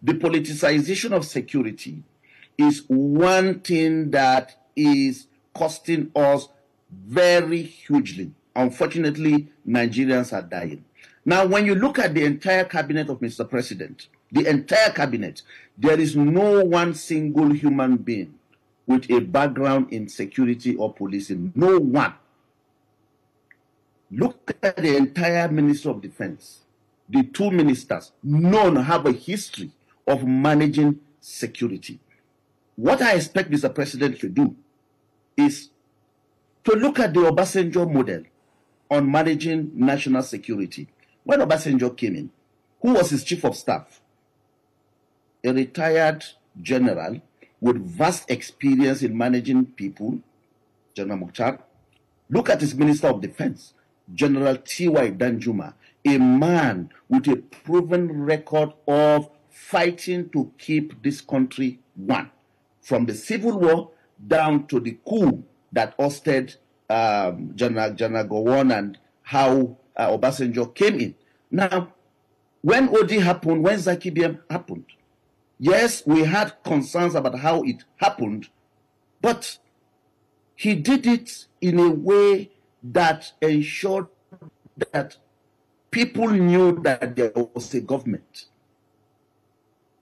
the politicization of security is one thing that is costing us very hugely. Unfortunately, Nigerians are dying. Now, when you look at the entire cabinet of Mr. President, the entire cabinet, there is no one single human being with a background in security or policing. No one. Look at the entire Ministry of Defense. The two ministers, none have a history of managing security. What I expect Mr. President to do is to look at the Obasanjo model on managing national security. When Obasanjo came in, who was his chief of staff? A retired general with vast experience in managing people, General Mukhtar. Look at his Minister of Defense, General T.Y. Danjuma, a man with a proven record of fighting to keep this country one, from the Civil War down to the coup that ousted General Gowon and how Obasanjo came in. Now, when OD happened, when Zaki BM happened, yes, we had concerns about how it happened, but he did it in a way that ensured that people knew that there was a government.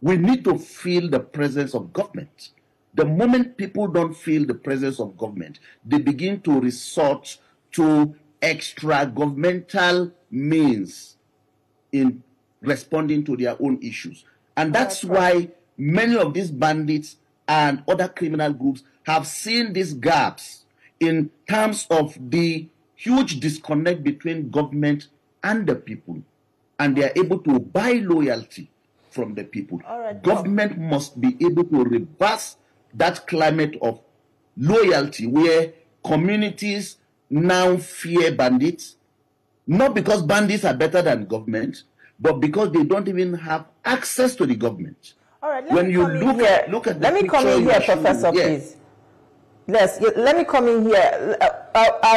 We need to feel the presence of government. The moment people don't feel the presence of government, they begin to resort to extra-governmental means in responding to their own issues. And that's why many of these bandits and other criminal groups have seen these gaps in terms of the huge disconnect between government and the people. And they are able to buy loyalty from the people. Government must be able to reverse that climate of loyalty where communities now fear bandits, not because bandits are better than government, but because they don't even have access to the government. All right, let me come in here, Professor, please. Yes, let me come in here.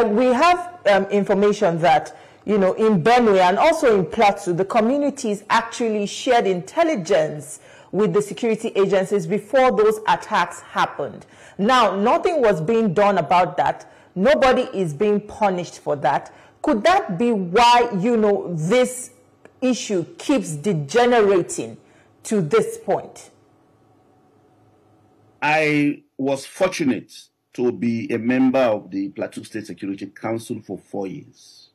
We have information that, you know, in Benue and also in Plateau, the communities actually shared intelligence with the security agencies before those attacks happened. Now, nothing was being done about that. Nobody is being punished for that. Could that be why, you know, this issue keeps degenerating to this point? I was fortunate to be a member of the Plateau State Security Council for 4 years.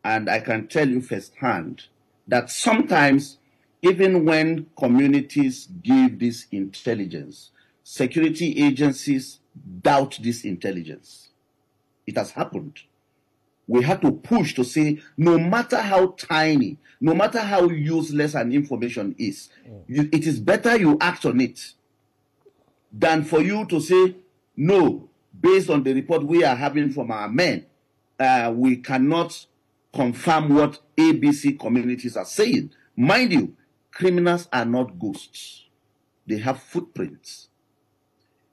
And I can tell you firsthand that sometimes, even when communities give this intelligence, security agencies doubt this intelligence. It has happened. We had to push to say, no matter how tiny, no matter how useless an information is, it is better you act on it than for you to say, no, based on the report we are having from our men, we cannot confirm what ABC communities are saying. Mind you, criminals are not ghosts. They have footprints.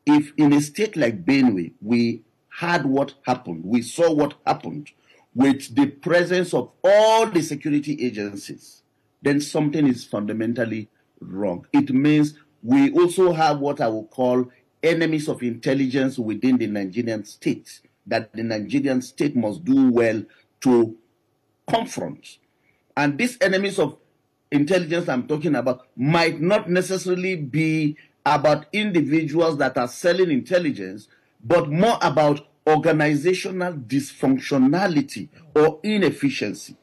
If in a state like Benue, we had what happened, we saw what happened with the presence of all the security agencies, then something is fundamentally wrong. It means we also have what I will call enemies of intelligence within the Nigerian state, that the Nigerian state must do well to confront. And these enemies of intelligence I'm talking about might not necessarily be about individuals that are selling intelligence, but more about organizational dysfunctionality or inefficiency.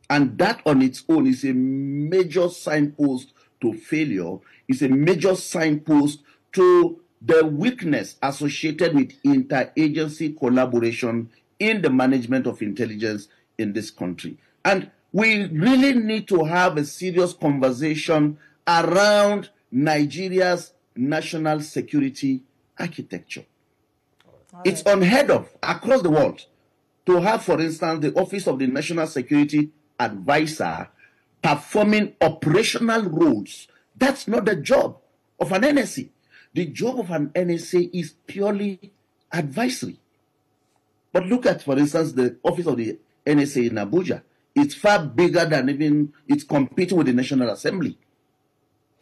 And that on its own is a major signpost to failure, is a major signpost to the weakness associated with interagency collaboration in the management of intelligence in this country. And we really need to have a serious conversation around Nigeria's national security architecture. It's unheard of across the world to have, for instance, the Office of the National Security Advisor performing operational roles. That's not the job of an NSA. The job of an NSA is purely advisory. But look at, for instance, the Office of the NSA in Abuja. It's far bigger than even, it's competing with the National Assembly.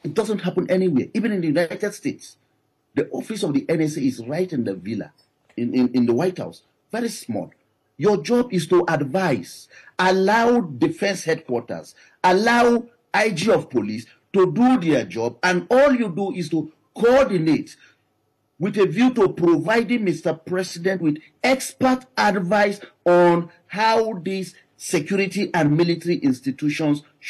It doesn't happen anywhere. Even in the United States, the office of the NSA is right in the villa, in the White House. Very small. Your job is to advise, allow defense headquarters, allow IG of police to do their job, and all you do is to coordinate with a view to providing Mr. President with expert advice on how these security and military institutions